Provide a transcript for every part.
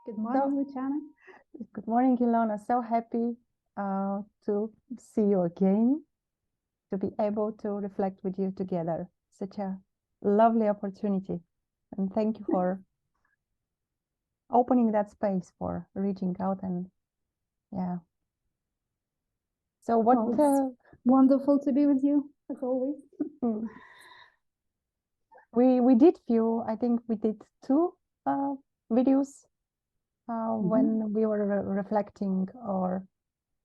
Good morning, So, Luchana. good morning, Ilona. So happy to see you again, to be able to reflect with you together. Such a lovely opportunity. And thank you for opening that space for reaching out. And yeah. So what Well, it's wonderful to be with you, as always. we did few, I think we did two videos when we were reflecting, or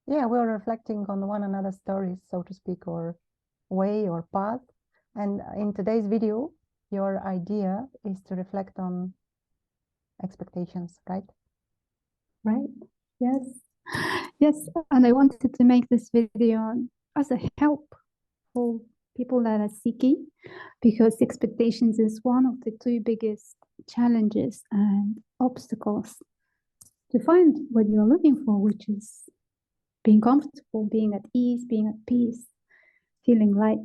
we were reflecting on one another's stories, so to speak, or way or path. And in today's video, your idea is to reflect on expectations, right? Right? Yes. Yes. And I wanted to make this video as a help for people that are seeking, because expectations is one of the two biggest challenges and obstacles to find what you're looking for, which is being comfortable, being at ease, being at peace, feeling light.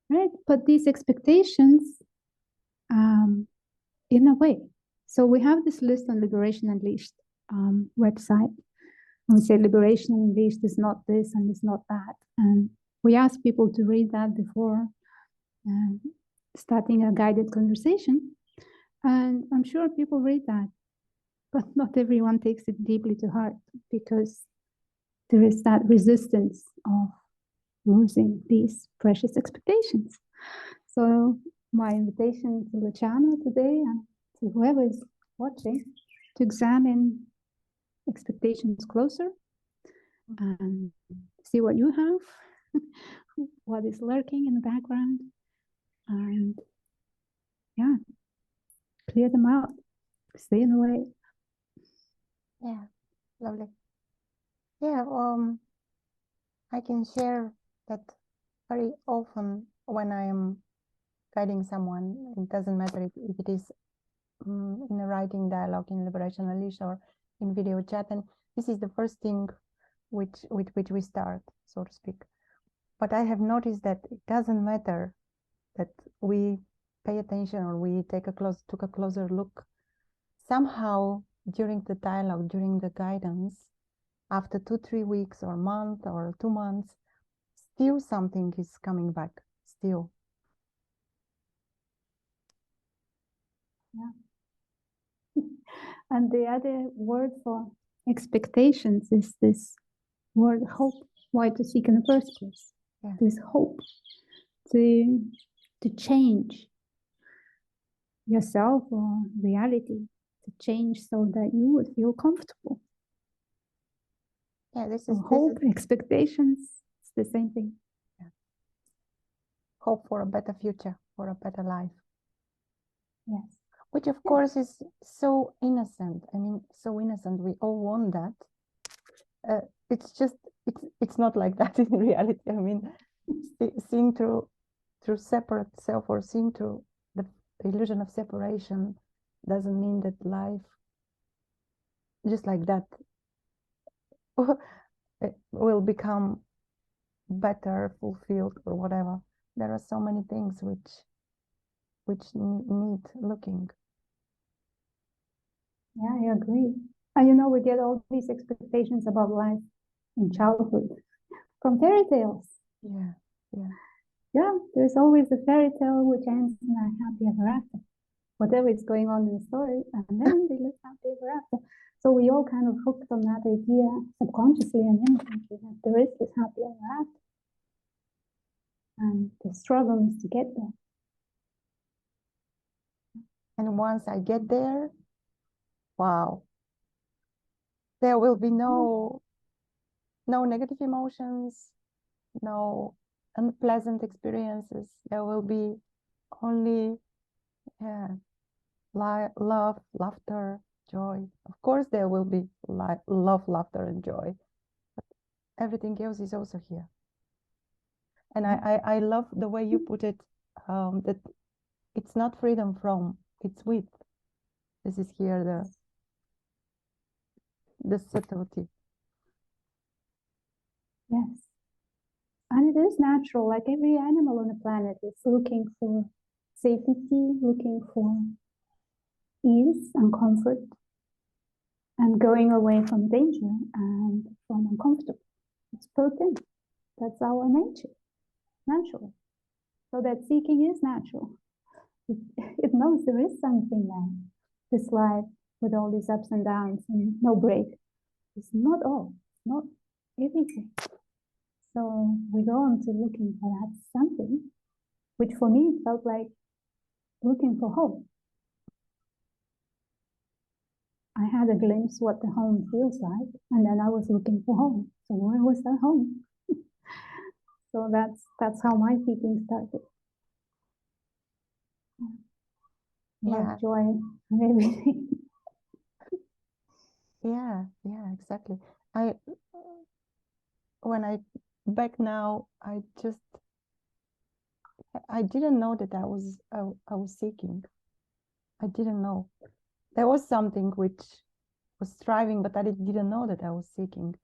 Right? But these expectations, in a way. So we have this list on Liberation Unleashed website. And we say Liberation Unleashed is not this and it's not that. And we ask people to read that before starting a guided conversation. And I'm sure people read that, but not everyone takes it deeply to heart, because there is that resistance of losing these precious expectations. So my invitation to Luchana today, and to whoever is watching, to examine expectations closer and see what you have, what is lurking in the background, and clear them out, stay in the way. Yeah, lovely. Yeah, I can share that very often when I am guiding someone, it doesn't matter if it is in a writing dialogue in Liberation Unleashed or in video chat, and this is the first thing with which we start, so to speak. But I have noticed that it doesn't matter that we pay attention or we took a closer look. Somehow during the dialogue, during the guidance, after 2-3 weeks or month or 2 months, still something is coming back, still. Yeah. And the other word for expectations is this word hope. Why to seek in the first place? Yeah. This hope to change yourself or reality, to change so that you would feel comfortable. Yeah, this so is hope, expectations, it's the same thing. Yeah. Hope for a better future, for a better life. Yes. Which of course is so innocent. I mean, so innocent. We all want that. It's just it's not like that in reality. I mean, seeing through separate self, or seeing through the illusion of separation, doesn't mean that life just like that it will become better, fulfilled, or whatever. There are so many things which need looking. Yeah, I agree. And we get all these expectations about life in childhood from fairy tales. Yeah, there's always a fairy tale which ends in a happy ever after, whatever is going on in the story, and then they live happy ever after. So we all kind of hooked on that idea subconsciously and innocently that there is this happy ever after. And the struggle is to get there. And once I get there, wow, there will be no negative emotions, no unpleasant experiences. There will be only love, laughter, joy. Of course, there will be love, laughter, and joy. But everything else is also here. And I love the way you put it, that it's not freedom from, it's with. This is here the subtlety. Yes. And it is natural, like every animal on the planet is looking for safety, looking for ease and comfort. and going away from danger and from uncomfortable. It's built in. That's our nature, natural. So that seeking is natural. It knows there is something there. This life with all these ups and downs and no break. It's not all, it's not everything. So we go on to looking for that something, which for me felt like looking for home. I had a glimpse what the home feels like, and then I was looking for home. So where was that home? So that's how my seeking started. Love, joy, and everything. Yeah, exactly. When I back now, I didn't know that I was seeking. I didn't know. There was something which was striving, but I didn't know that I was seeking.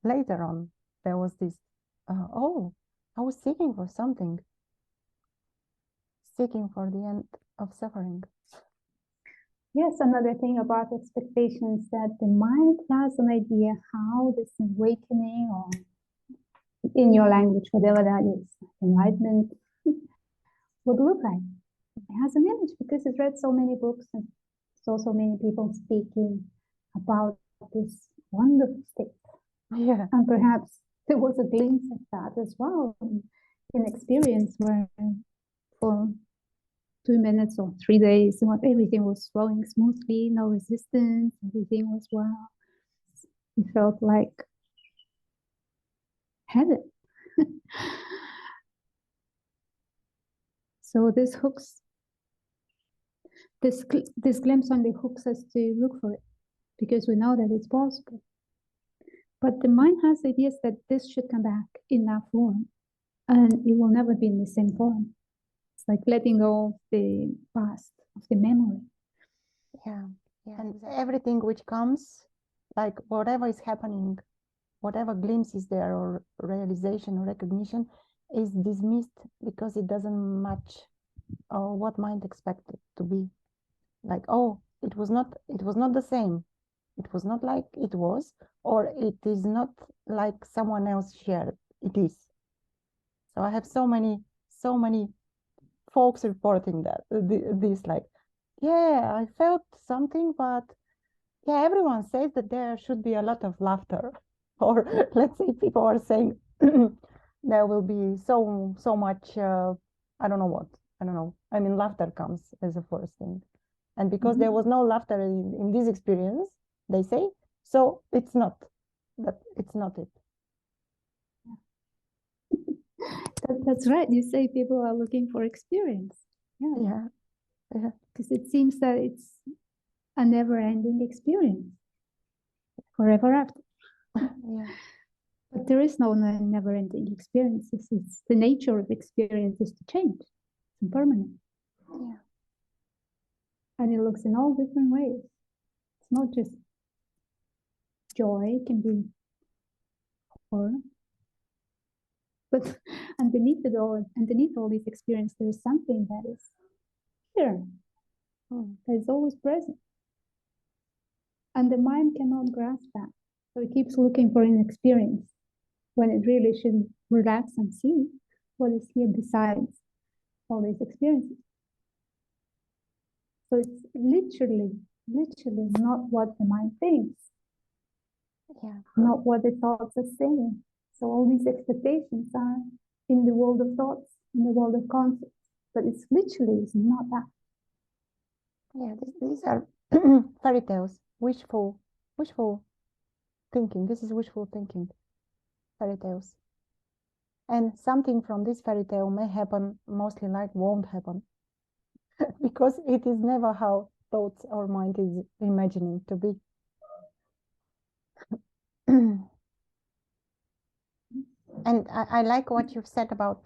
Later on, there was this, oh, I was seeking for something. Seeking for the end of suffering. Yes, another thing about expectations, that the mind has an idea how this awakening, or in your language, whatever that is, enlightenment, would look like. It has an image because it's read so many books and saw so many people speaking about this wonderful state. Yeah. And perhaps there was a glimpse of that as well in experience, where for 2 minutes or 3 days, everything was flowing smoothly, no resistance, everything was well. It felt like heaven. So this glimpse only hooks us to look for it, because we know that it's possible. But the mind has ideas that this should come back in that form, and it will never be in the same form. It's like letting go of the past, of the memory. Yeah. And everything which comes, like whatever is happening, whatever glimpse is there, or realization or recognition, is dismissed because it doesn't match what mind expected to be. Like, oh, it was not the same. It was not like it was, or it is not like someone else shared. It is. So I have so many folks reporting that this, like, yeah, I felt something, but yeah, everyone says that there should be a lot of laughter, or let's say people are saying there will be so much I don't know what, I don't know. I mean, laughter comes as a first thing, and because there was no laughter in this experience, they say, so it's not it. That's right. You say people are looking for experience. Yeah. Because it seems that it's a never-ending experience, forever after. Yeah. But there is no never-ending experiences. It's the nature of experiences to change. It's impermanent. Yeah. And it looks in all different ways. It's not just joy, it can be horror. But underneath all these experiences, there is something that is here, that is always present. And the mind cannot grasp that. So it keeps looking for an experience when it really should relax and see what is here besides all these experiences. So it's literally not what the mind thinks. Yeah. Not what the thoughts are saying. So all these expectations are in the world of thoughts, in the world of concepts, but it's not that. Yeah, these are fairy tales, wishful thinking. This is wishful thinking, fairy tales. And something from this fairy tale may happen, mostly like won't happen. Because it is never how thoughts or mind is imagining to be. And I like what you've said about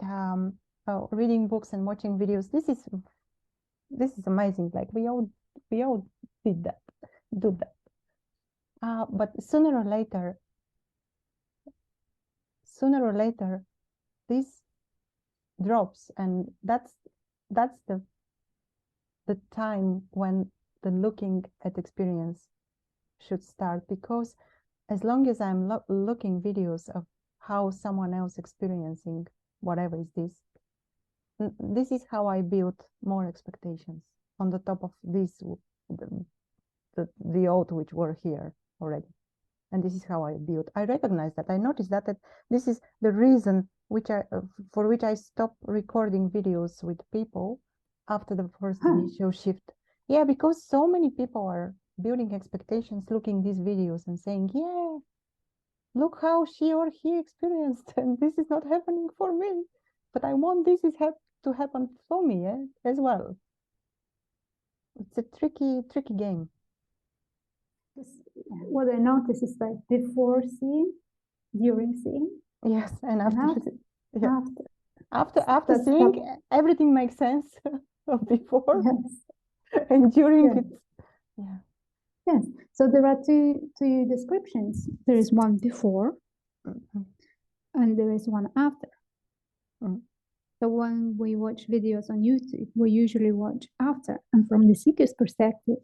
reading books and watching videos. This is amazing. Like we all do that. But sooner or later, this drops, and that's the time when the looking at experience should start, because as long as I'm looking videos of how someone else experiencing whatever is this, this is how I build more expectations on the top of this, the old which were here already. And this is how I build. I recognize that. I noticed that this is the reason for which I stopped recording videos with people after the first initial shift. Yeah, because so many people are building expectations, looking these videos and saying, yeah, look how she or he experienced, and this is not happening for me. But I want this to happen for me as well. It's a tricky game. What I notice is like before seeing, during seeing. Yes, and after. Yeah. After seeing, everything makes sense before. Yes. And during yes. it. Yeah. Yes. So there are two descriptions. There is one before, and there is one after. So when we watch videos on YouTube, we usually watch after. And from the seeker's perspective,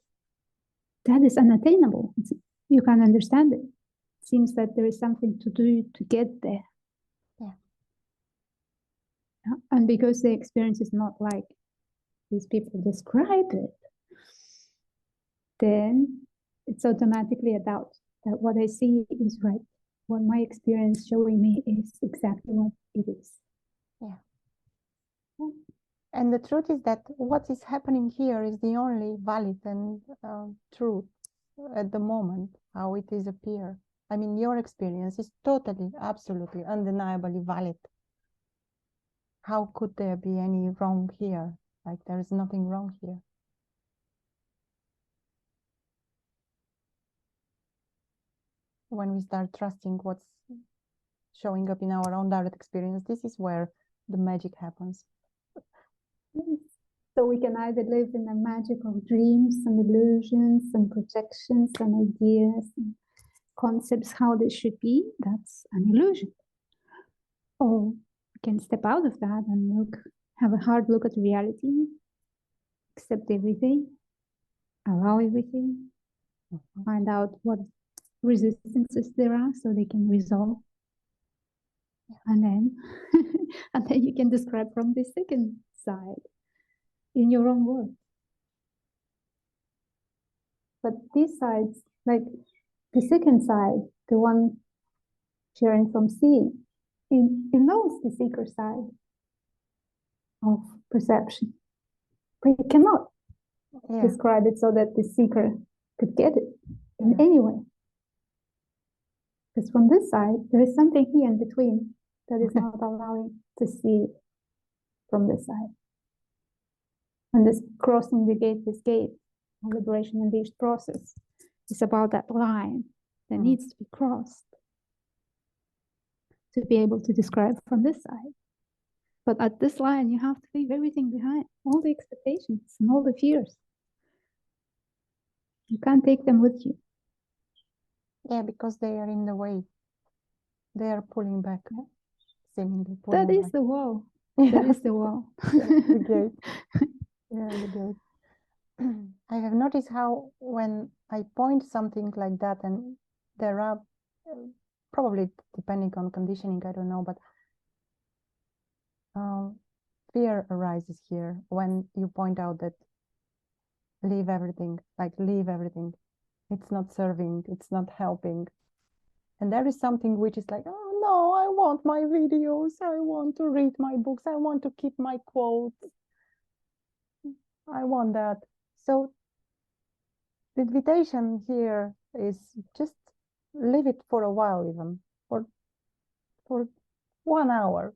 that is unattainable. You can't understand it. It seems that there is something to do to get there. Yeah. And because the experience is not like these people describe it, then it's automatically a doubt that what I see is right. What my experience showing me is exactly what it is. Yeah. And the truth is that what is happening here is the only valid and truth at the moment, how it is appear. I mean, your experience is totally, absolutely, undeniably valid. How could there be any wrong here? Like, there is nothing wrong here. When we start trusting what's showing up in our own direct experience, this is where the magic happens. So we can either live in a magic of dreams and illusions and projections and ideas and concepts how this should be. That's an illusion. Or we can step out of that and have a hard look at reality, accept everything, allow everything, find out what resistances there are so they can resolve. And then and then you can describe from the second side in your own words. But these sides, like the second side, the one sharing from seeing, it knows the seeker side of perception, but you cannot describe it so that the seeker could get it in any way. Because from this side, there is something here in between that is not allowing to see it from this side. And this crossing the gate, this gate of liberation and this process is about that line that needs to be crossed to be able to describe from this side. But at this line, you have to leave everything behind, all the expectations and all the fears. You can't take them with you. Yeah, because they are in the way. They are pulling back, seemingly pulling That is back. the wall. That is the wall. The gate. Yeah, the gate. I have noticed how when I point something like that, and there are probably depending on conditioning, I don't know, but fear arises here when you point out that leave everything, like leave everything. It's not serving, it's not helping. And there is something which is like, oh no, I want my videos, I want to read my books, I want to keep my quotes. I want that. So the invitation here is just leave it for a while, even for 1 hour.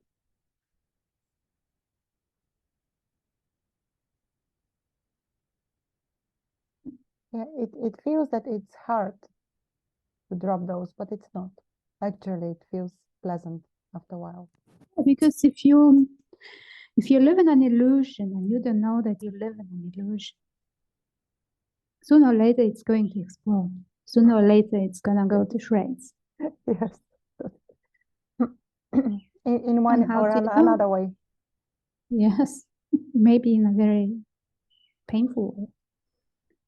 Yeah, it feels that it's hard to drop those, but it's not. Actually, it feels pleasant after a while. Because if you live in an illusion and you don't know that you live in an illusion, sooner or later it's going to explode. Sooner or later it's gonna go to shreds. Yes. in one or another way. Yes, maybe in a very painful way.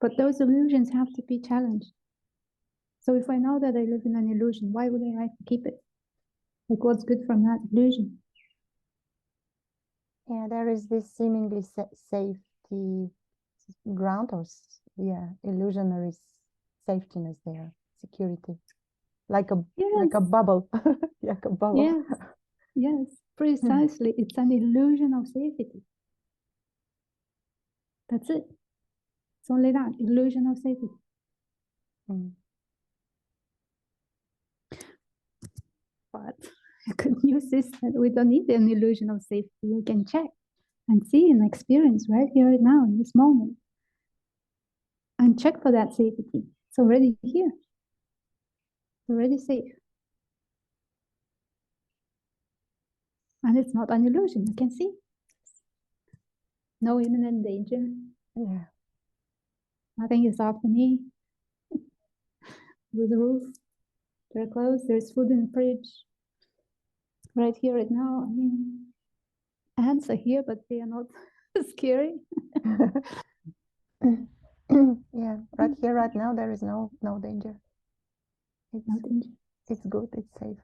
But those illusions have to be challenged. So if I know that I live in an illusion, why would I like to keep it? Like, what's good from that illusion? Yeah, there is this seemingly safety ground, or illusionary safetyness there, security, like a bubble, like a bubble. Yes, yes, precisely. It's an illusion of safety. That's it. It's only that illusion of safety. But the good news is that we don't need an illusion of safety. We can check and see and experience right here, right now, in this moment, and check for that safety. It's already here. It's already safe. And it's not an illusion. You can see. No imminent danger. Yeah. Nothing is after me. With the roof. They're closed. There's food in the fridge. Right here, right now. I mean, ants are here, but they are not scary. Yeah, right here, right now, there is no danger. No danger. It's good. It's safe.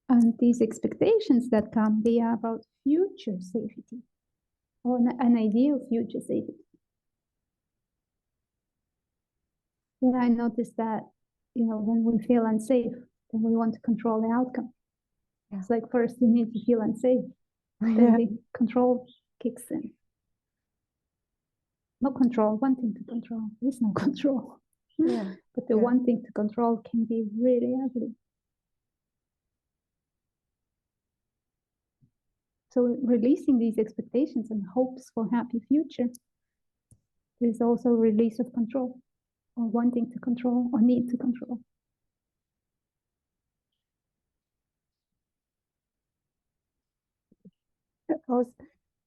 And these expectations that come, they are about future safety, or an idea of future safety. Yeah, I noticed that, when we feel unsafe, then we want to control the outcome. Yeah. It's like first you need to feel unsafe, then the control kicks in. No control, wanting to control. There's no control. Yeah. But the wanting to control can be really ugly. So releasing these expectations and hopes for a happy future is also a release of control, or wanting to control, or need to control.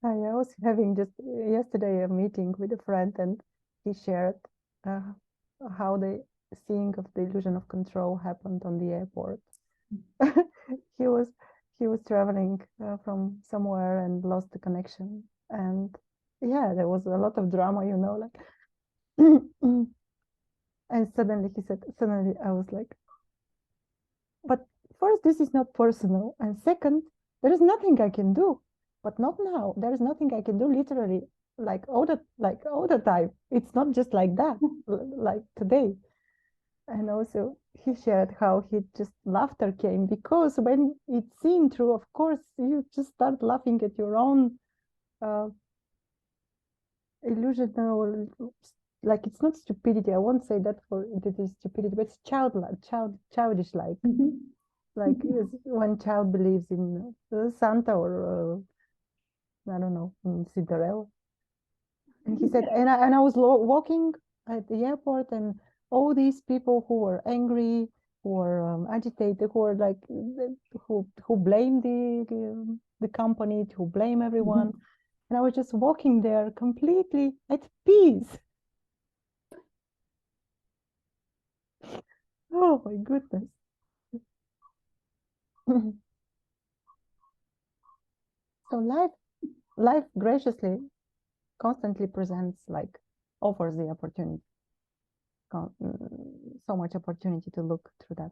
I was having just yesterday a meeting with a friend, and he shared how the seeing of the illusion of control happened on the airport. he was traveling from somewhere and lost the connection, and there was a lot of drama, like and suddenly he said, I was like, but first, this is not personal, and second, there is nothing I can do. But not now. There is nothing I can do, literally, like all the time. It's not just like that, like today. And also he shared how laughter came, because when it's seen through, of course, you just start laughing at your own illusion, or like, it's not stupidity. I won't say that it is stupidity, but it's childish like. Like when child believes in Santa, or I don't know, in Cinderella. And he said, and I was walking at the airport, and all these people who were angry, who were agitated, who were like, who blame the company, who blame everyone. And I was just walking there completely at peace. Oh my goodness. So life graciously constantly presents, like, offers the opportunity, so much opportunity to look through that.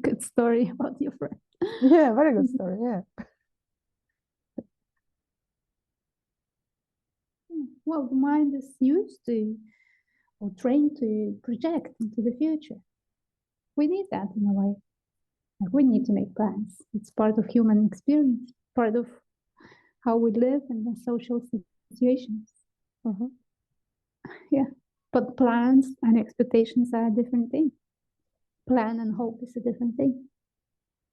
Good story about your friend. Yeah, very good story. Yeah. Well, the mind is used to, or trained to, project into the future. We need that in a way. Like, we need to make plans. It's part of human experience, part of how we live in the social situations. Yeah, but plans and expectations are a different thing. Plan and hope is a different thing.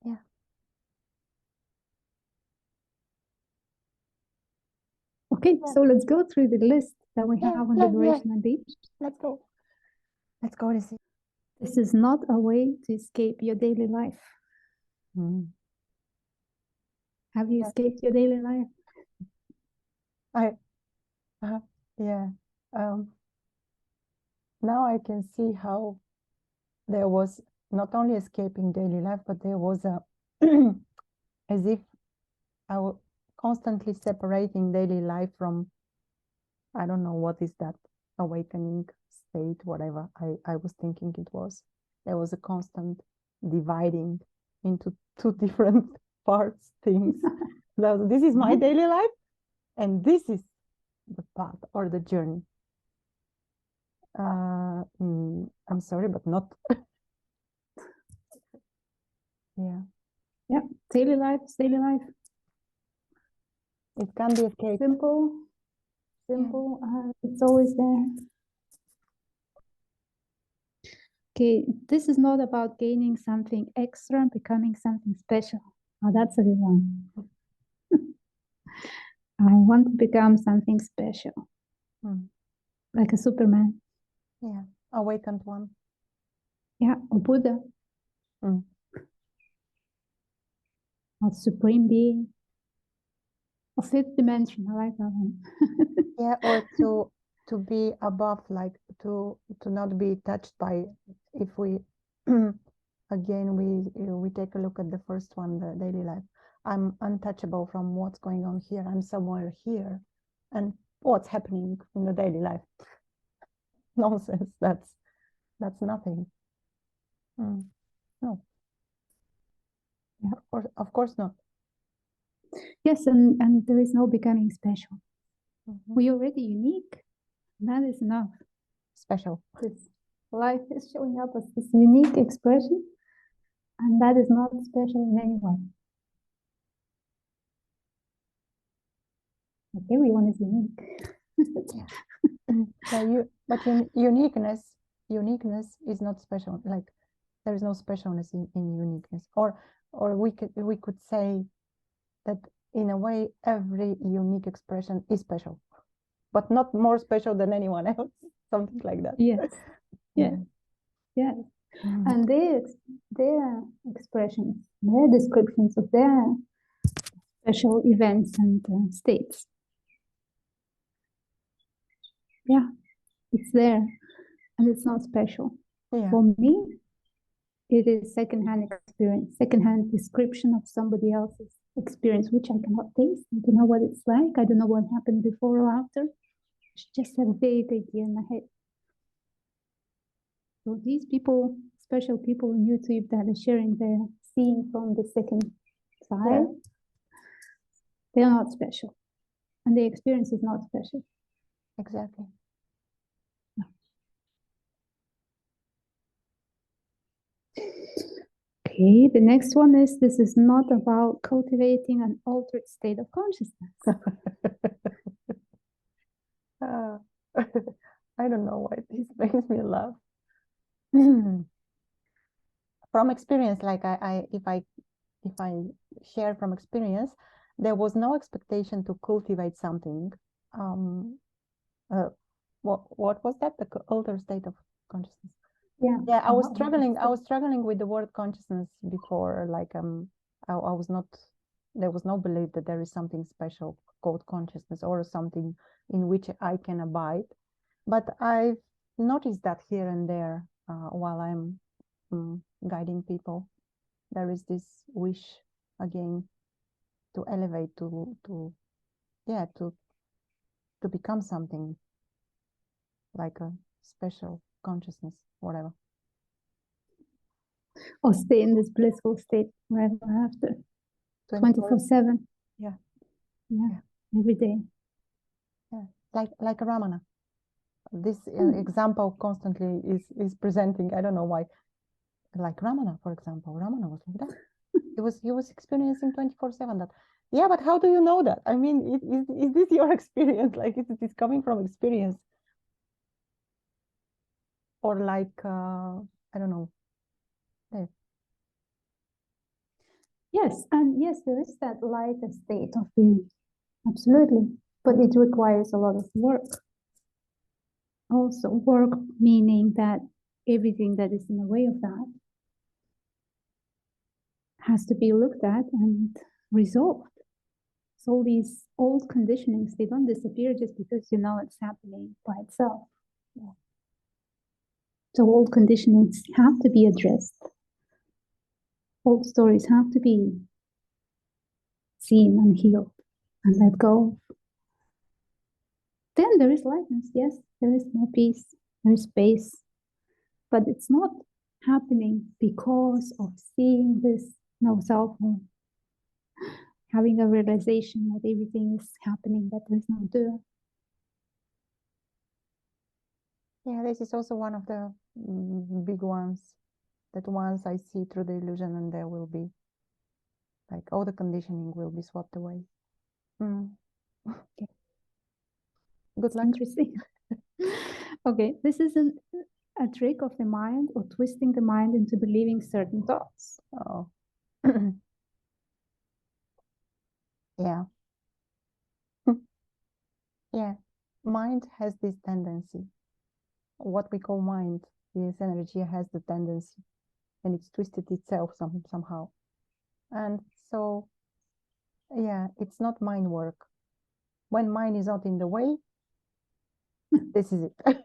Yeah. Okay, so let's go through the list that we have on liberation and beach. Let's go. Let's go to see. This is not a way to escape your daily life. Have you escaped your daily life? Now I can see how there was not only escaping daily life, but there was a as if I was constantly separating daily life from I don't know what is that awakening state, whatever I was thinking it was. There was a constant dividing into two different parts, things. This is my daily life, and this is the path or the journey. I'm sorry, but not. Yeah. Yeah, daily life is daily life. It can be escaped. Simple, it's always there. Okay, this is not about gaining something extra and becoming something special. Oh, that's a good one. I want to become something special, like a Superman. Yeah, awakened one. Yeah, or Buddha. Or Supreme Being. Or fifth dimension, I like that one. Yeah, or to be above, like to not be touched by, if we again we take a look at the first one, the daily life. I'm untouchable from what's going on here. I'm somewhere here, and what's happening in the daily life? Nonsense. That's nothing. No. Yeah, of course not. Yes, and there is no becoming special. We're already unique. That is enough. Special. This life is showing up as this unique expression, and that is not special in any way. Like everyone is unique. Yeah, but uniqueness is not special. Like there is no specialness in uniqueness, or we could say that in a way every unique expression is special, but not more special than anyone else. Something like that. Yes. Yes. Yes. And their expressions, their descriptions of their special events and states. Yeah, it's there, and it's not special. Yeah. For me, it is secondhand experience, secondhand description of somebody else's experience, which I cannot taste. I don't know what it's like. I don't know what happened before or after. I just have a vague idea in my head. So these people, special people on YouTube that are sharing their scene from the second side, they're not special. And the experience is not special. Exactly. No. Okay, the next one is, this is not about cultivating an altered state of consciousness. I don't know why this makes me laugh. From experience, like if I share from experience, there was no expectation to cultivate something. What was that? The altered state of consciousness. Yeah, I was struggling with the word consciousness before. Like I was not. There was no belief that there is something special called consciousness or something in which I can abide. But I've noticed that here and there while I'm guiding people, there is this wish again to elevate, to become something like a special consciousness, whatever. Or stay in this blissful state forever after. 24/7. Yeah. Every day. Yeah, like a Ramana. This example constantly is presenting. I don't know why. Like Ramana, for example, Ramana was like that. He was experiencing 24/7 that. Yeah, but how do you know that? I mean, is this your experience? Like, is this coming from experience? Or like, I don't know. Yeah. Yes, and yes, there is that lighter state of being. Absolutely. But it requires a lot of work. Also, work meaning that everything that is in the way of that has to be looked at and resolved. So these old conditionings, they don't disappear just because you know it's happening by itself. Yeah. So old conditionings have to be addressed. Old stories have to be seen and healed and let go. then there is lightness. Yes, there is more peace, there is space, but it's not happening because of seeing this no self or having a realization that everything is happening, that there is no doer. Yeah, this is also one of the big ones, that once I see through the illusion, and there will be like all the conditioning will be swept away. Okay. Good luck. Interesting. Okay, this is a trick of the mind, or twisting the mind into believing certain thoughts. Oh. Yeah. Yeah. Mind has this tendency. What we call mind, this energy has the tendency, and it's twisted itself somehow. And so, yeah, it's not mind work. When mind is not in the way, this is it.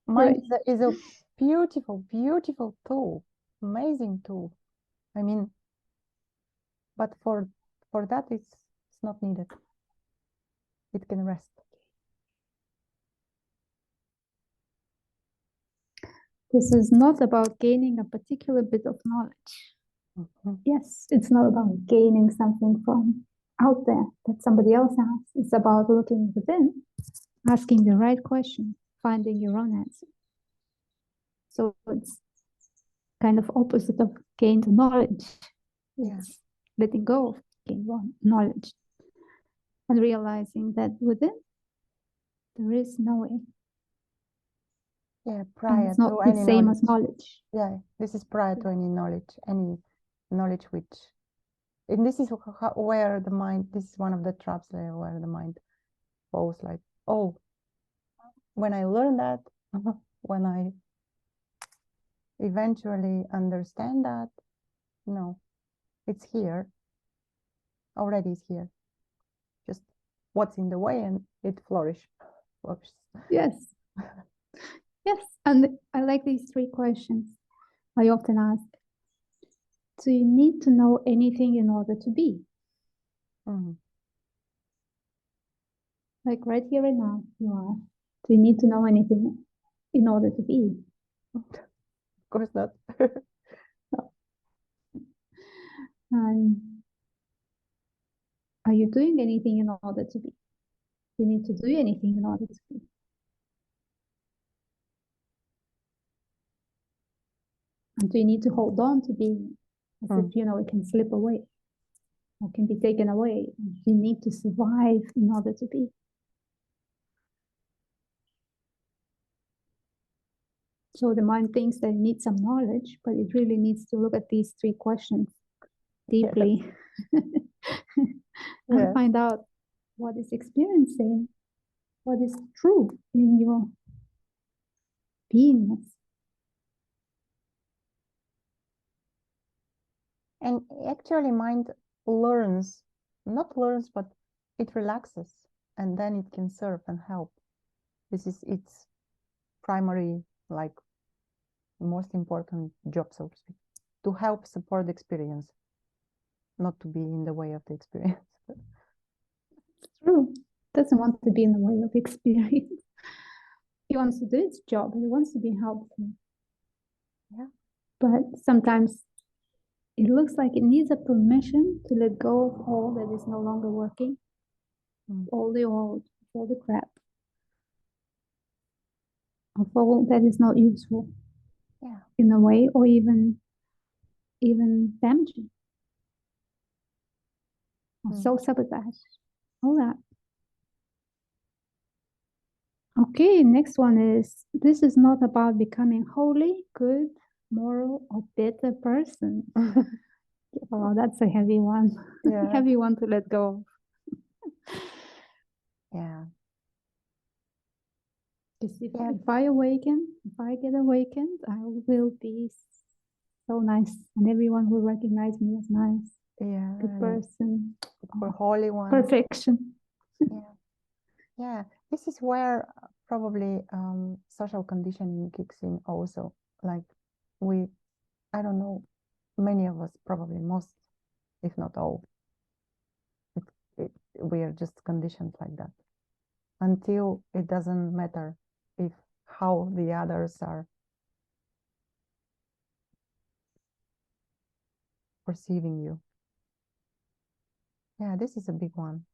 Mind is a beautiful, beautiful tool, amazing tool. I mean, but for that, it's not needed. It can rest. This is not about gaining a particular bit of knowledge. Mm-hmm. Yes, it's not about gaining something from out there that somebody else has. It's about looking within, asking the right question, finding your own answer. So it's kind of opposite of gained knowledge. It's letting go of gained knowledge and realizing that within there is knowing. Yeah, And prior it's not to the any same knowledge. as knowledge. Yeah, this is prior to any knowledge which, and this is where the mind, this is one of the traps there where the mind falls, like, oh, when I learn that, when I eventually understand that, no, it's here, already is here. Just what's in the way, and it flourishes. Yes. Yes. And I like these three questions I often ask. Do you need to know anything in order to be? Mm-hmm. Like right here and now, you are. Do you need to know anything in order to be? Of course not. And are you doing anything in order to be? Do you need to do anything in order to be? And do you need to hold on to being as if, it can slip away or can be taken away? You need to survive in order to be. So the mind thinks that it needs some knowledge, but it really needs to look at these three questions deeply and find out what is experiencing, what is true in your beingness. And actually mind not learns, but it relaxes, and then it can serve and help. This is its primary, like, most important job, so to speak, to help support the experience, not to be in the way of the experience. It's true. It doesn't want to be in the way of experience. He wants to do its job. He wants to be helpful. Yeah. But sometimes it looks like it needs a permission to let go of all that is no longer working, all the old, all the crap, of all that is not useful in a way, or even damaging, or self-sabotage, all that. Okay, next one is, this is not about becoming holy, good, moral, or better person. Oh, that's a heavy one. Yeah. Heavy one to let go. Yeah. Because if I awaken, if I get awakened, I will be so nice, and everyone will recognize me as nice. Yeah. Good person. For holy one. Perfection. Yeah. This is where probably social conditioning kicks in also. Like I don't know, many of us, probably most, if not all, we are just conditioned like that. until it doesn't matter if how the others are perceiving you. Yeah, this is a big one.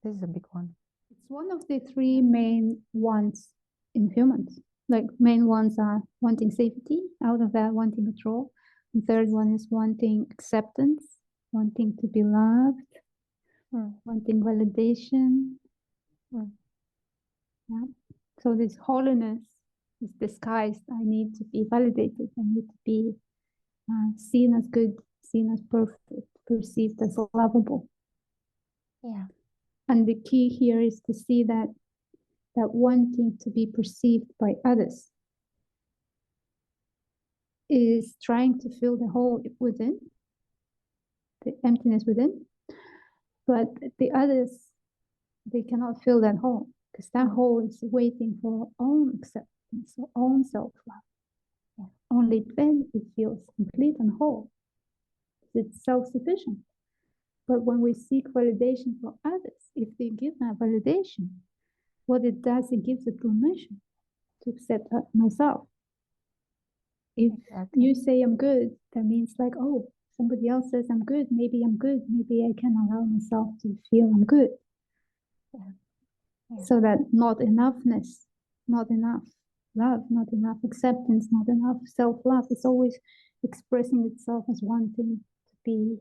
This is a big one. It's one of the three main wants in humans. Like main ones are wanting safety, out of that wanting control. The third one is wanting acceptance, wanting to be loved, wanting validation. Yeah. So this holiness is disguised. I need to be validated. I need to be seen as good, seen as perfect, perceived as lovable. Yeah. And the key here is to see that wanting to be perceived by others is trying to fill the hole within, the emptiness within, but the others, they cannot fill that hole because that hole is waiting for own acceptance, or own self-love. Yeah. Only then it feels complete and whole. It's self-sufficient. But when we seek validation for others, if they give that validation, what it does, it gives the permission to accept myself. If you say I'm good, that means like, oh, somebody else says I'm good, maybe I can allow myself to feel I'm good. Yeah. Yeah. So that not enoughness, not enough love, not enough acceptance, not enough self-love, it's always expressing itself as wanting to be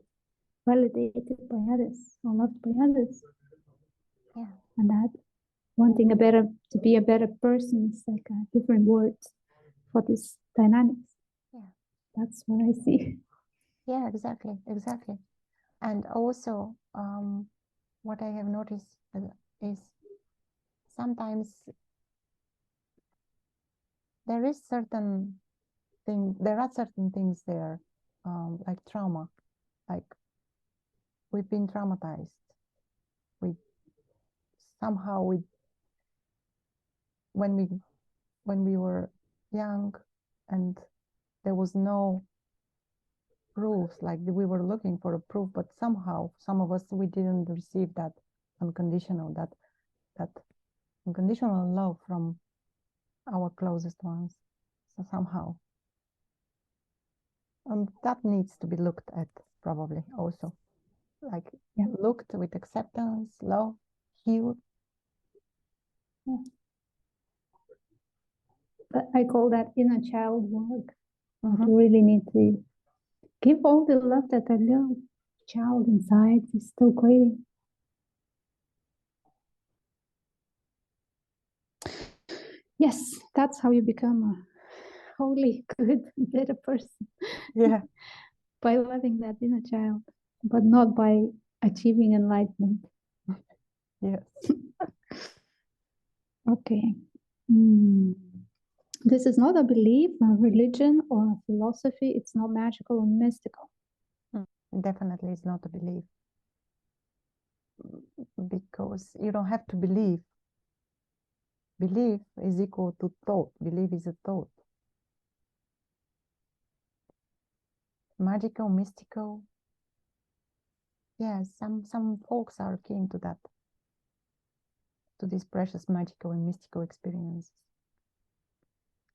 validated by others or loved by others. Yeah. And that wanting to be a better person is like a different word for this dynamics. Yeah. That's what I see. Yeah, exactly. And also, what I have noticed is sometimes there are certain things there, like trauma, like we've been traumatized. When we were young and there was no proofs, like we were looking for a proof, but somehow some of us, we didn't receive that unconditional unconditional love from our closest ones. So somehow that needs to be looked at, probably also, like looked with acceptance, love, healed. Yeah. But I call that inner child work. You really need to give all the love that the little child inside is still craving. Yes, that's how you become a holy, good, better person. Yeah. By loving that inner child, but not by achieving enlightenment. Yes. Okay. This is not a belief, a religion, or a philosophy. It's not magical or mystical. Definitely it's not a belief. Because you don't have to believe. Belief is equal to thought. Belief is a thought. Magical, mystical. Yes, some folks are keen to that, to these precious magical and mystical experiences.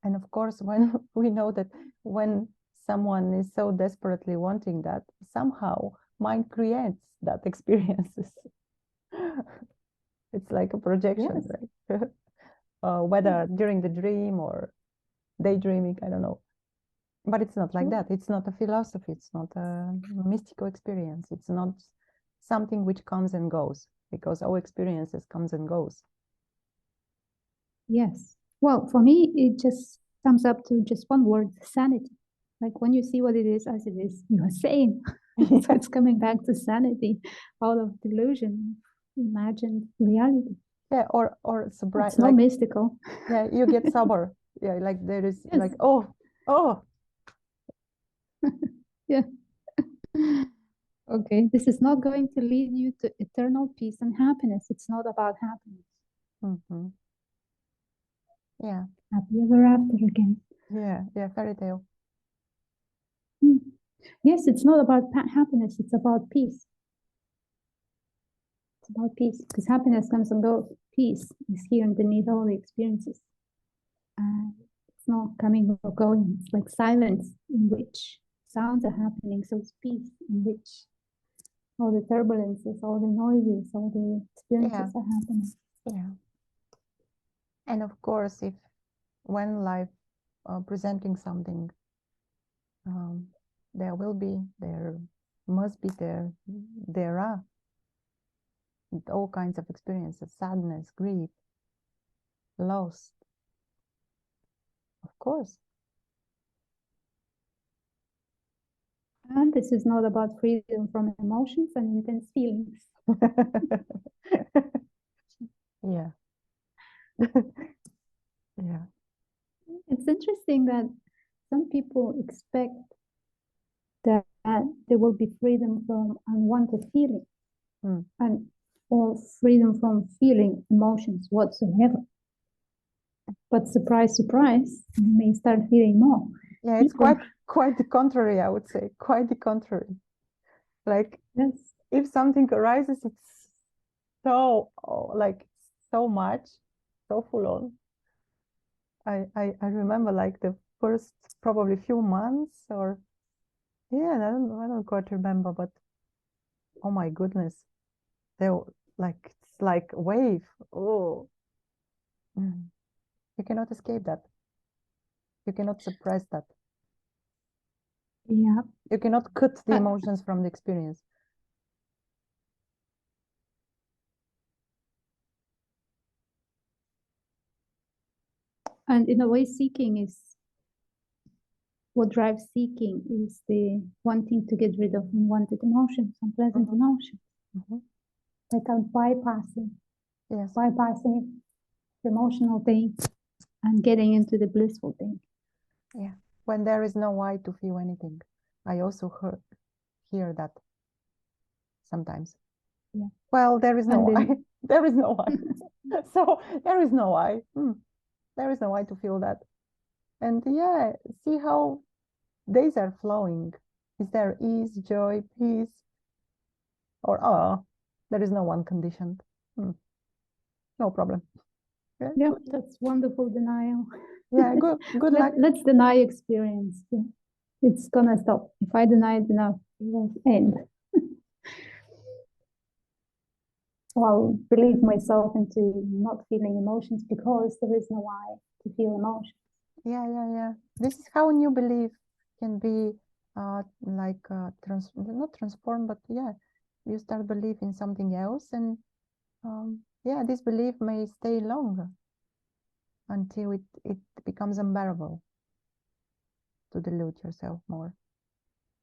And of course, when we know that when someone is so desperately wanting that, somehow mind creates that experiences. It's like a projection, yes. Right? Whether during the dream or daydreaming, I don't know. But it's not like that. It's not a philosophy. It's not a mystical experience. It's not something which comes and goes, because all experiences comes and goes. Yes. Well, for me, it just sums up to just one word: sanity. Like when you see what it is as it is, you are sane. So it's coming back to sanity out of delusion, imagined reality. Yeah, or sobriety. It's not mystical. Yeah, you get sober. Yeah, like there is like, oh. Yeah. Okay, this is not going to lead you to eternal peace and happiness. It's not about happiness. Yeah. Happy ever after again. Yeah, fairy tale. Yes, it's not about happiness. It's about peace. It's about peace, because happiness comes and goes. peace is here underneath all the experiences. And it's not coming or going. It's like silence in which sounds are happening. So it's peace in which all the turbulences, all the noises, all the experiences are happening. Yeah. And of course, when life presenting something, there must be, there are all kinds of experiences, sadness, grief, loss. Of course. And this is not about freedom from emotions and intense feelings. Yeah. Yeah. It's interesting that some people expect that there will be freedom from unwanted feelings and or freedom from feeling emotions whatsoever. But surprise, surprise, you may start feeling more. Yeah, it's quite the contrary, I would say. Quite the contrary. Like, yes, if something arises, it's so so much, so full on. I remember like the first probably few months, or yeah, I don't quite remember, but oh my goodness, it's like a wave. Oh, you cannot escape that. You cannot suppress that. yeah. You cannot cut the emotions from the experience. And in a way, seeking is what drives seeking is the wanting to get rid of unwanted emotions, unpleasant emotions. Like bypassing the emotional pain and getting into the blissful pain. Yeah, when there is no why to feel anything. I also hear that sometimes. Yeah. Well, there is no why. There is no why. So there is no why. There is no why to feel that. And yeah, see how days are flowing. Is there ease, joy, peace? Or there is no one conditioned. No problem. Yeah, that's wonderful denial. Yeah, good luck. Let's deny experience. Yeah. It's gonna stop. If I deny it enough, it will end. I'll believe myself into not feeling emotions because there is no why to feel emotions. Yeah. This is how a new belief can be not transformed, but yeah, you start believing something else, and yeah, this belief may stay longer until it becomes unbearable to delude yourself more.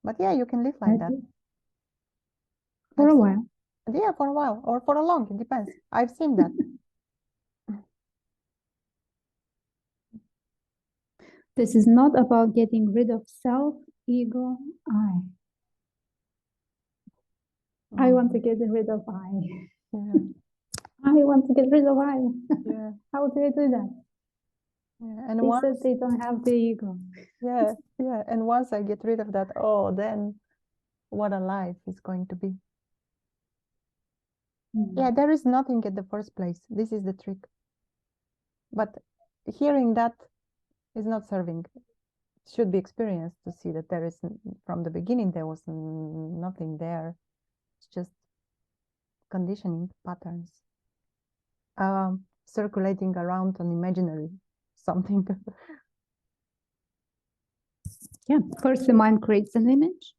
But yeah, you can live like that for a while. Yeah, for a while or for a long, it depends. I've seen that. This is not about getting rid of self, ego, I. I want to get rid of I. Yeah. I want to get rid of I. Yeah. How do I do that? Yeah. And they said they don't have the ego. Yeah. And once I get rid of that, then what a life is going to be. Yeah, there is nothing at the first place. This is the trick. But hearing that is not serving. It should be experienced to see that there is, from the beginning, there was nothing there. It's just conditioning patterns circulating around an imaginary something. Yeah, first the mind creates an image.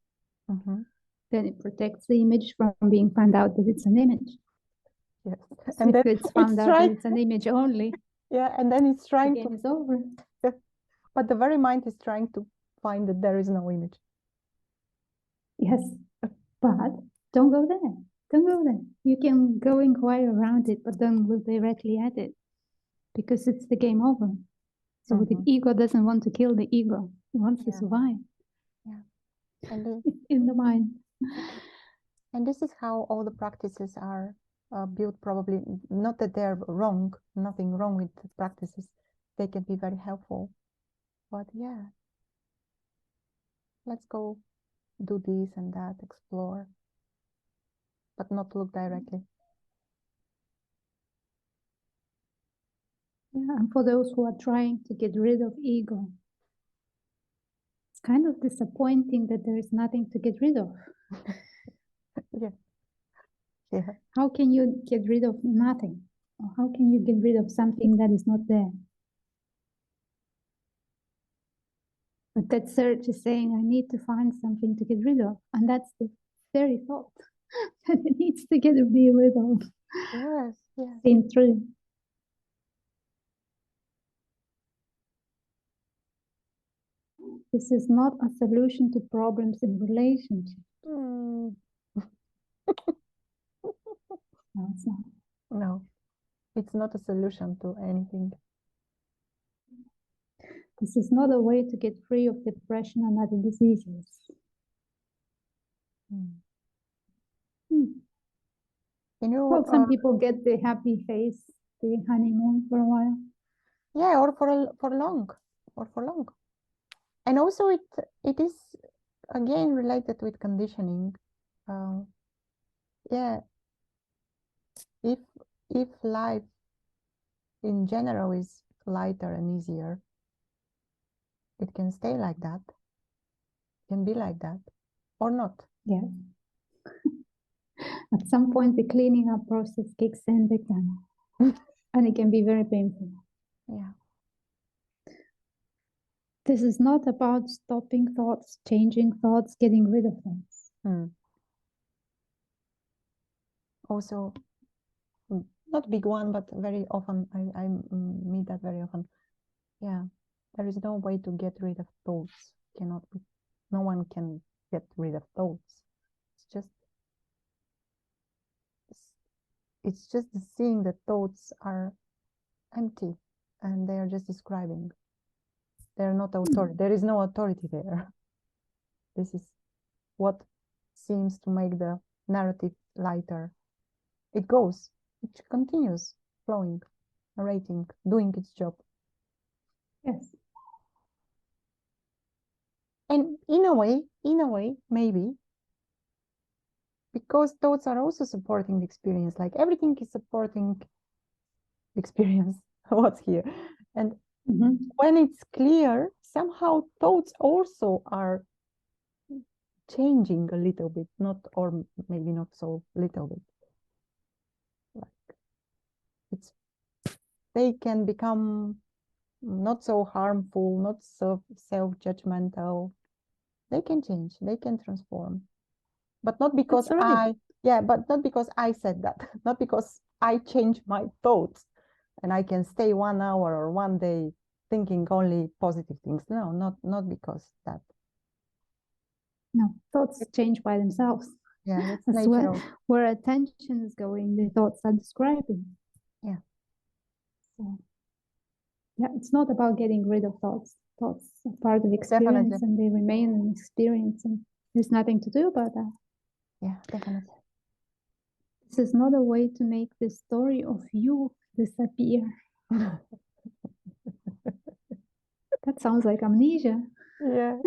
Then it protects the image from being found out that it's an image. Yes. So and if then it's found out that it's an image only. Yeah, and then it's trying the game is over. But the very mind is trying to find that there is no image. Yes, but don't go there. Don't go there. You can go inquire around it, but don't look directly at it because it's the game over. So the ego doesn't want to kill the ego. It wants to survive. Yeah. And in the mind. And this is how all the practices are built, probably. Not that they're wrong, nothing wrong with the practices. They can be very helpful. But yeah, let's go do this and that, explore, but not look directly. Yeah, and for those who are trying to get rid of ego, it's kind of disappointing that there is nothing to get rid of. Yeah. Yeah. How can you get rid of nothing? Or how can you get rid of something that is not there? But that search is saying, I need to find something to get rid of. And that's the very thought that it needs to be rid of. Yes. Yes. Seem true. This is not a solution to problems in relationships. Mm. No, it's not. No, it's not a solution to anything. This is not a way to get free of depression and other diseases. Mm. Hmm. You know, Well, some people get the happy face, the honeymoon for a while. yeah, or for long. And also it is again related with conditioning. Yeah, if life in general is lighter and easier, it can stay like that, can be like that, or not. Yeah. At some point, the cleaning up process kicks in big time, and it can be very painful. Yeah. This is not about stopping thoughts, changing thoughts, getting rid of thoughts. Also, not big one, but very often I meet that very often. Yeah, there is no way to get rid of thoughts. Cannot be. No one can get rid of thoughts. It's just the seeing that thoughts are empty and they are just describing. They're not authority. There is no authority there. This is what seems to make the narrative lighter. It goes, it continues flowing, narrating, doing its job. Yes. And in a way, maybe, because thoughts are also supporting the experience, like everything is supporting the experience, what's here. And when it's clear, somehow thoughts also are changing a little bit, not, or maybe not so little bit. Like they can become not so harmful, not so self-judgmental. They can change, they can transform. But not because right. but not because I said that, not because I changed my thoughts and I can stay 1 hour or 1 day thinking only positive things. No, not because that. No, thoughts change by themselves. Yeah, that's natural. Where attention is going, the thoughts are describing. Yeah. So, yeah, it's not about getting rid of thoughts. Thoughts are part of experience. Definitely. And they remain an experience, and there's nothing to do about that. Yeah, definitely. This is not a way to make the story of you disappear. That sounds like amnesia. Yeah.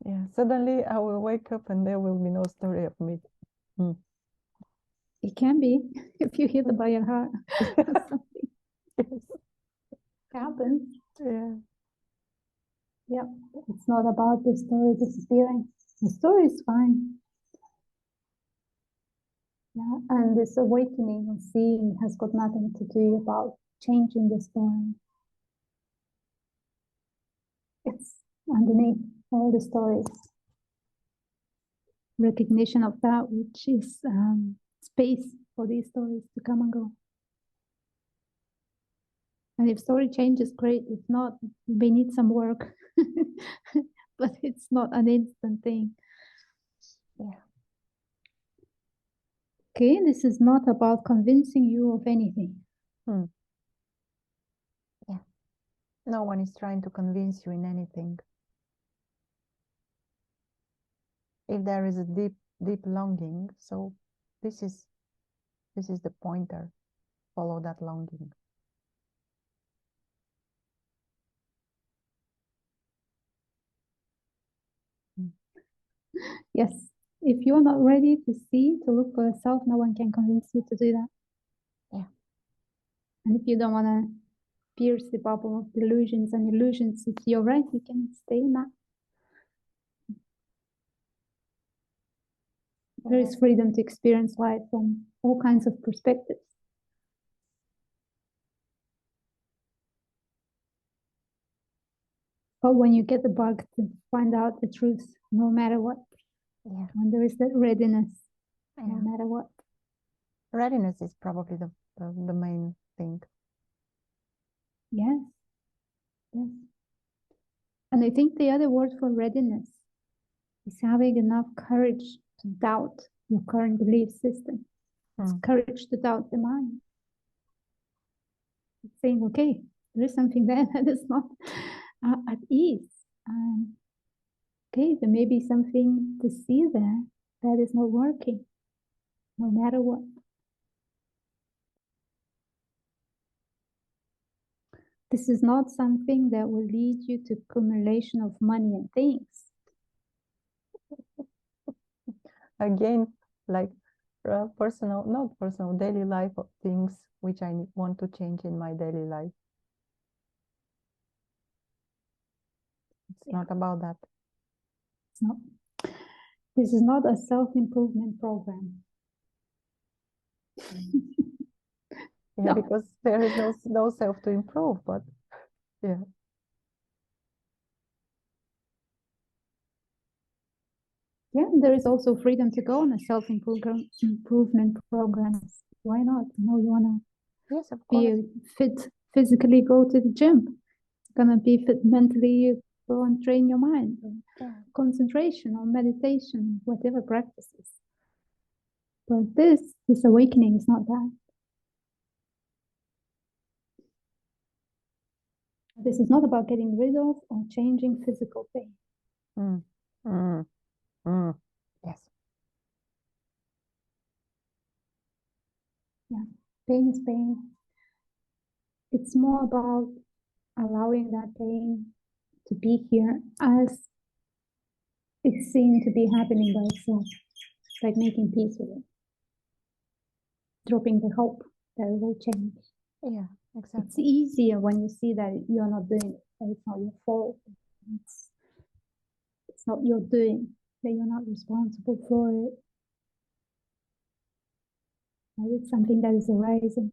Yeah, suddenly I will wake up and there will be no story of me. It can be, if you hit it by your heart. Something happens. Yeah. Yeah, it's not about the story disappearing. The story is fine. Yeah, and this awakening and seeing has got nothing to do about changing the story. It's underneath all the stories. Recognition of that which is space for these stories to come and go. And if story changes, great. If not, we need some work. But it's not an instant thing. Yeah. Okay, this is not about convincing you of anything. Yeah. No one is trying to convince you in anything. If there is a deep longing, so this is the pointer. Follow that longing. Yes, if you're not ready to see, to look for yourself, no one can convince you to do that. Yeah. And if you don't want to pierce the bubble of delusions and illusions, if you're right, you can stay in that. There is freedom to experience life from all kinds of perspectives. But when you get the bug to find out the truth, no matter what, when there is that readiness, no matter what. Readiness is probably the main thing. Yes, yes. And I think the other word for readiness is having enough courage to doubt your current belief system. It's courage to doubt the mind. It's saying, okay, there is something there that is not at ease. Okay, there may be something to see there that is not working, no matter what. This is not something that will lead you to accumulation of money and things. Again, like not personal, daily life of things which I want to change in my daily life. It's not about that. It's not. This is not a self-improvement program. No. Because there is no self to improve, but yeah. Yeah, there is also freedom to go on a self-improvement programs. Why not? You want to be fit physically, go to the gym. Gonna be fit mentally, go and train your mind. Concentration or meditation, whatever practices. But this awakening is not that. This is not about getting rid of or changing physical pain. Yes. Yeah, pain is pain. It's more about allowing that pain to be here as it's seen to be happening by itself, like making peace with it, dropping the hope that it will change. Yeah, exactly. It's easier when you see that you're not doing it, that it's not your fault. It's not your doing, that you're not responsible for it. That it's something that is arising.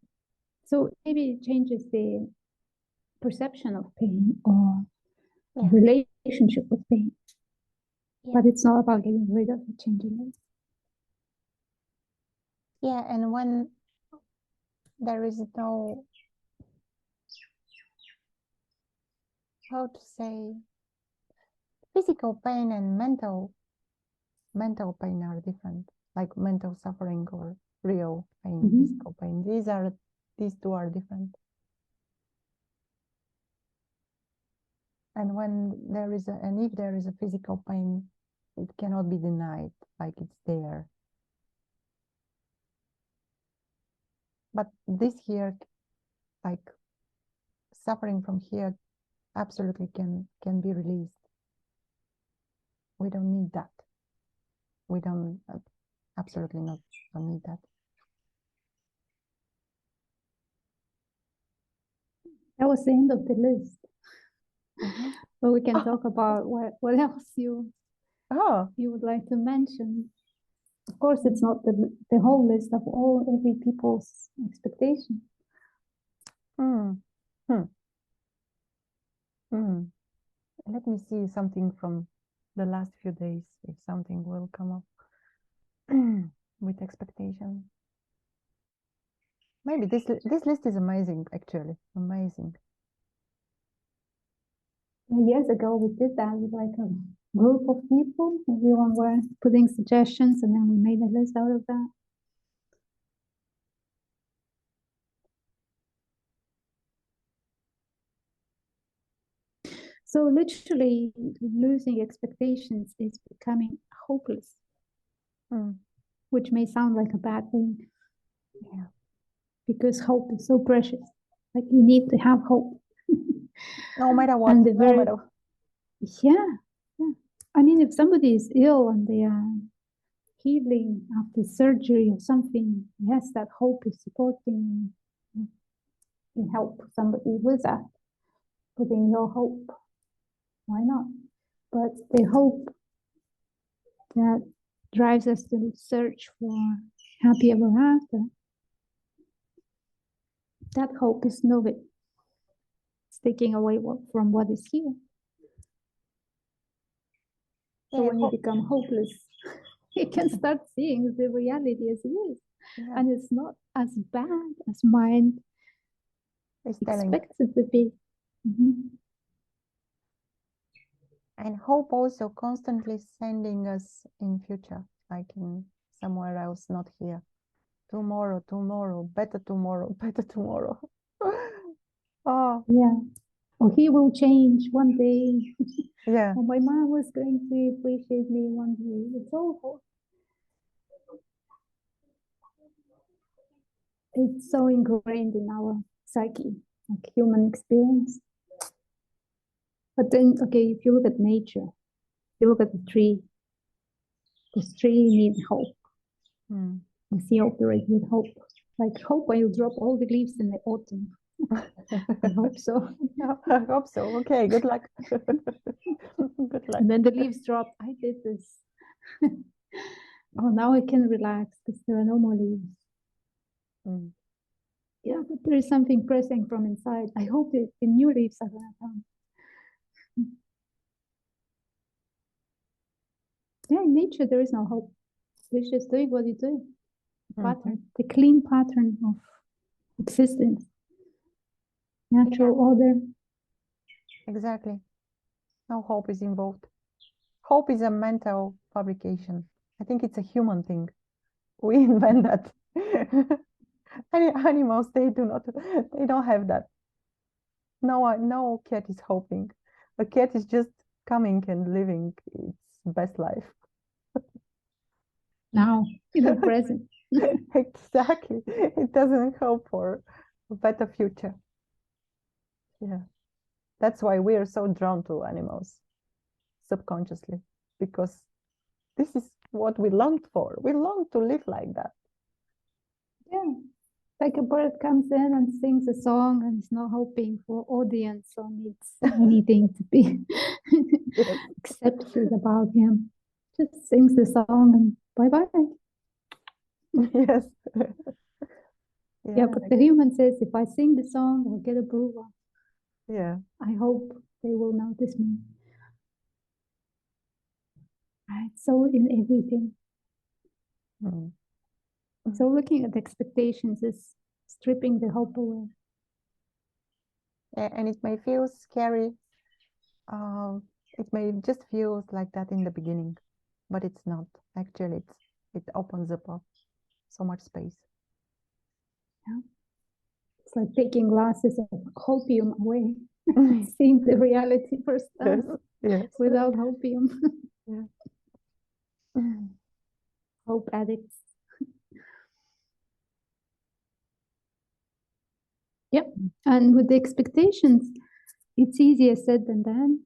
So maybe it changes the perception of pain or relationship with pain. But it's not about getting rid of it, changing it. Yeah, and when there is no, how to say, physical pain and mental pain are different, like mental suffering or real pain, physical pain. These two are different. And when there is if there is a physical pain, it cannot be denied, like it's there. But this here, like suffering from here, absolutely can be released. We don't need that. We don't, absolutely not don't need that. That was the end of the list. But we can talk about what else you would like to mention. Of course, it's not the whole list of every people's expectation. Let me see something from the last few days, if something will come up with expectation. Maybe this list is amazing, actually, amazing. Years ago, we did that with like a group of people. Everyone were putting suggestions, and then we made a list out of that. So literally, losing expectations is becoming hopeless, which may sound like a bad thing. Yeah. Because hope is so precious. Like you need to have hope. No matter what. Yeah. I mean, if somebody is ill and they are healing after surgery or something, yes, that hope is supporting. can help somebody with that, putting your hope. Why not? But the hope that drives us to search for happy ever after, that hope is no good. It's taking away from what is here. So when you become hopeless, you can start seeing the reality as it is. Yeah. And it's not as bad as mind expects it to be. And hope also constantly sending us in future, like in somewhere else, not here. Tomorrow, tomorrow, better tomorrow, better tomorrow. Oh. Yeah. Or he will change one day. Yeah. Or my mom was going to appreciate me one day. It's awful. It's so ingrained in our psyche, like human experience. But then, okay, if you look at nature, you look at the tree, this tree needs hope. You see, operate with hope. Like hope I will drop all the leaves in the autumn. I hope so. I hope so. Okay, good luck. Good luck. And then the leaves dropped. I did this. Oh, now I can relax because there are no more leaves. Yeah, but there is something pressing from inside. I hope the new leaves are going to come. Yeah, in nature there is no hope. You're just doing what you do. Pattern, the clean pattern of existence, natural order. Exactly. No hope is involved. Hope is a mental fabrication. I think it's a human thing. We invent that. Animals, they don't have that. No cat is hoping. A cat is just coming and living its best life. Now, in the present. Exactly. It doesn't hope for a better future. Yeah. That's why we are so drawn to animals subconsciously, because this is what we longed for. We long to live like that. Yeah. Like a bird comes in and sings a song and is not hoping for audience or needs anything to be accepted about him. Just sings the song and bye-bye. Yes. Yeah, but the human says, if I sing the song, I'll get approval. Yeah. I hope they will notice me. Right? So in everything. So looking at expectations is stripping the hope away. And it may feel scary. It may just feel like that in the beginning, but it's not. Actually, it opens up so much space. Yeah. It's like taking glasses of hopium away, seeing the reality first time. Yes. Without hopium. Yeah. Hope addicts. Yep. And with the expectations, it's easier said than done.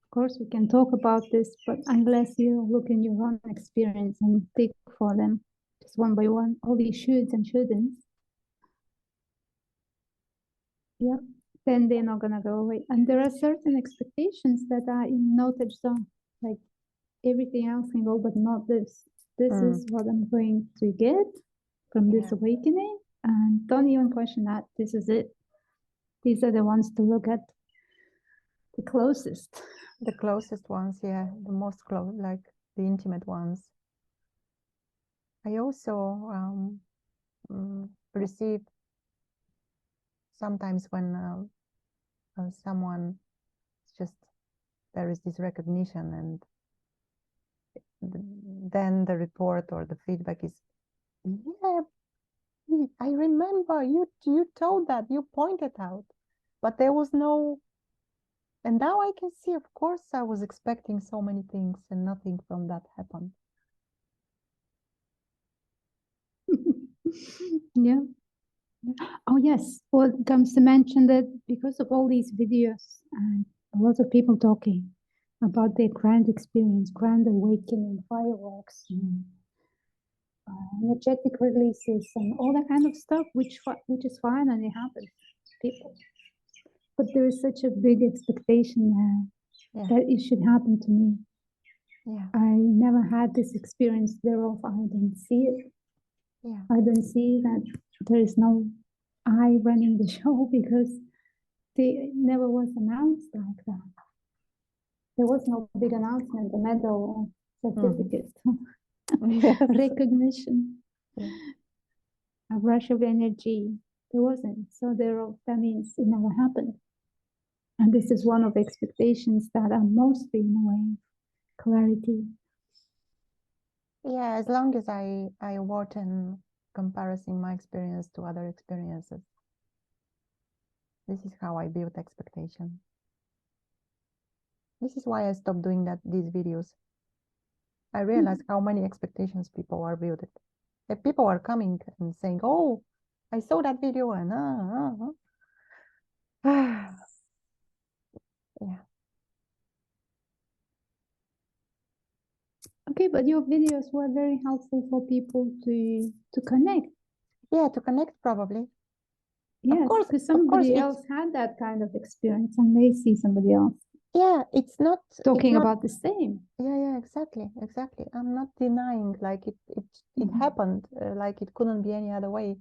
Of course, we can talk about this, but unless you look in your own experience and dig for them, just one by one, all these shoulds and shouldn'ts, yeah, then they're not gonna go away. And there are certain expectations that are in no touch zone, like everything else can go, but not this. This is what I'm going to get from this awakening, and don't even question that. This is it. These are the ones to look at. The closest. The closest ones, yeah, the most close, like the intimate ones. I also receive sometimes when someone just, there is this recognition, and then the report or the feedback is, yeah, I remember you told that, you pointed out, but there was no, and now I can see, of course, I was expecting so many things and nothing from that happened. Yeah. Oh, yes. Well, it comes to mention that because of all these videos and a lot of people talking about their grand experience, grand awakening, fireworks, energetic releases, and all that kind of stuff, which is fine and it happens. people. But there is such a big expectation Yeah. that it should happen to me. Yeah. I never had this experience, thereof I don't see it. Yeah. I don't see that there is no I running the show because they never was announced like that. There was no big announcement, a medal, certificate, Yes. recognition, Yeah. a rush of energy. There wasn't. So that means it never happened. And this is one of the expectations that are mostly in a way clarity. Yeah, as long as I work in comparison my experience to other experiences. This is how I build expectation. This is why I stopped doing these videos. I realized how many expectations people are building. If people are coming and saying, "Oh, I saw that video," and yeah. Okay, but your videos were very helpful for people to connect. Yeah, to connect probably. Yes, course, because of course somebody else had that kind of experience and they see somebody else Yeah, it's not talking not, about the same. Yeah, exactly. I'm not denying like it Mhm. happened, like it couldn't be any other way,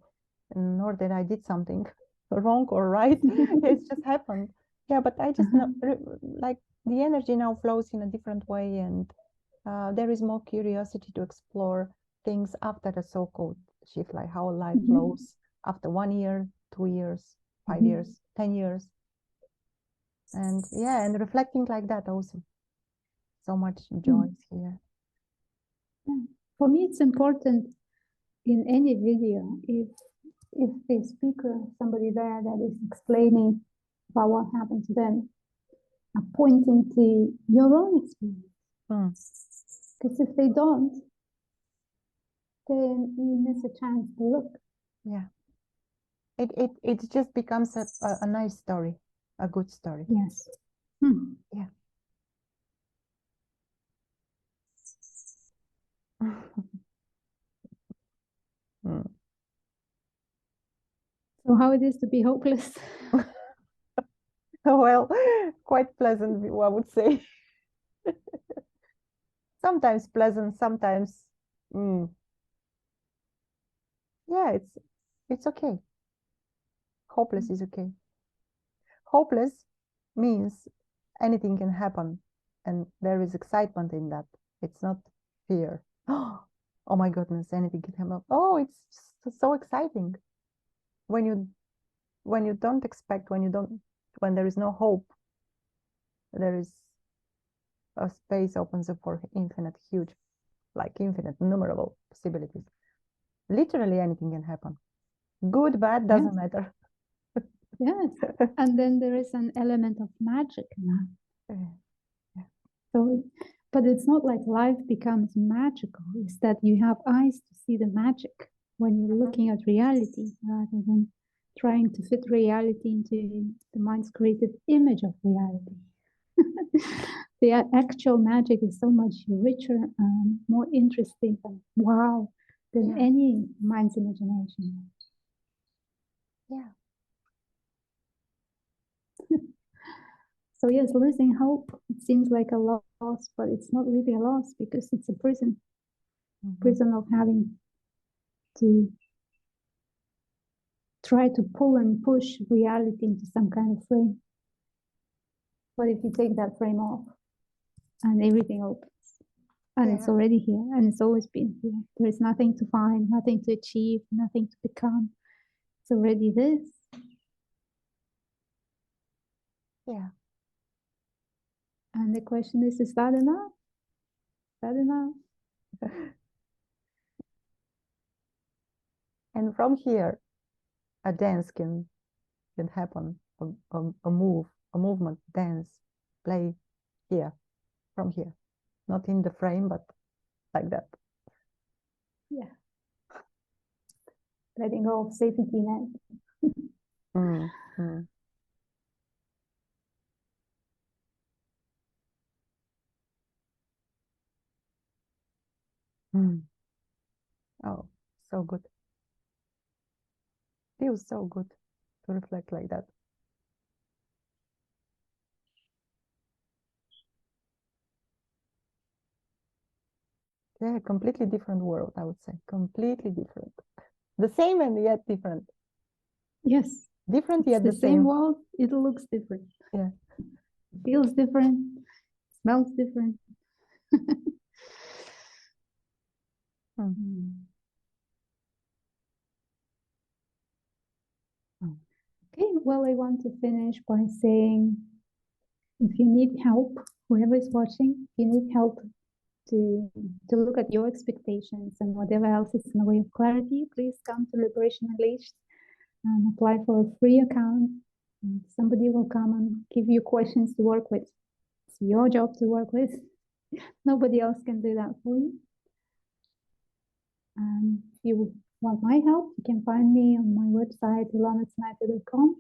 nor that I did something wrong or right. It's just happened. Yeah, but I just know, like the energy now flows in a different way, and there is more curiosity to explore things after the so-called shift, like how life flows after 1 year, 2 years, 5 years, 10 years. And yeah, and reflecting like that also. So much joy here. Yeah. For me, it's important in any video if the speaker, somebody there that is explaining about what happened to them, are pointing to your own experience. Because if they don't, then you miss a chance to look. Yeah. It just becomes a nice story, a good story. Yes. Yeah. So how it is to be hopeless? Well, quite pleasant, I would say. Sometimes pleasant, sometimes yeah, it's okay. Hopeless is okay. Hopeless means anything can happen, and there is excitement in that. It's not fear. Oh my goodness, anything can happen. Oh, it's so exciting when you don't expect, when there is no hope, there is a space opens up for infinite, huge, like infinite, innumerable possibilities. Literally anything can happen. Good, bad, doesn't matter. Yes. And then there is an element of magic in that. Yeah. So, but it's not like life becomes magical. It's that you have eyes to see the magic when you're looking at reality rather than trying to fit reality into the mind's created image of reality. The actual magic is so much richer and more interesting and wow than any mind's imagination. Yeah. So yes, losing hope, it seems like a loss, but it's not really a loss because it's a prison. Prison of having to try to pull and push reality into some kind of frame. But if you take that frame off and everything opens, and it's already here, and it's always been here, there is nothing to find, nothing to achieve, nothing to become. It's already this. Yeah. And the question is that enough? Is that enough? And from here, a dance can happen, a movement, dance, play here, from here, not in the frame, but like that. Yeah. Letting go of safety net. Oh, so good. Feels so good to reflect like that. Yeah, completely different world, I would say. Completely different. The same and yet different. Yes. Different It's yet the the same same. world, it looks different. Yeah. Feels different, smells different. Okay, well, I want to finish by saying, if you need help, whoever is watching, if you need help to look at your expectations and whatever else is in the way of clarity, please come to Liberation Unleashed and apply for a free account. And somebody will come and give you questions to work with. It's your job to work with. Nobody else can do that for you. And if you want my help, you can find me on my website, ilonasniper.com.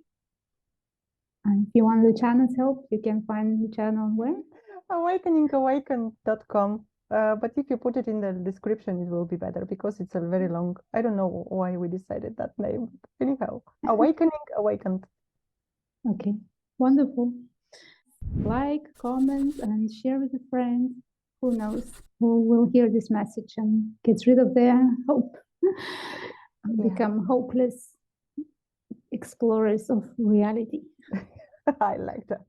And if you want Luchana's help, you can find Luchana on where? Awakeningawakened.com. But if you put it in the description, it will be better because it's a very long. I don't know why we decided that name. Anyhow, Awakening Awakened. Okay, wonderful. Like, comment, and share with a friend. Who knows who will hear this message and gets rid of their hope and become hopeless explorers of reality. I like that.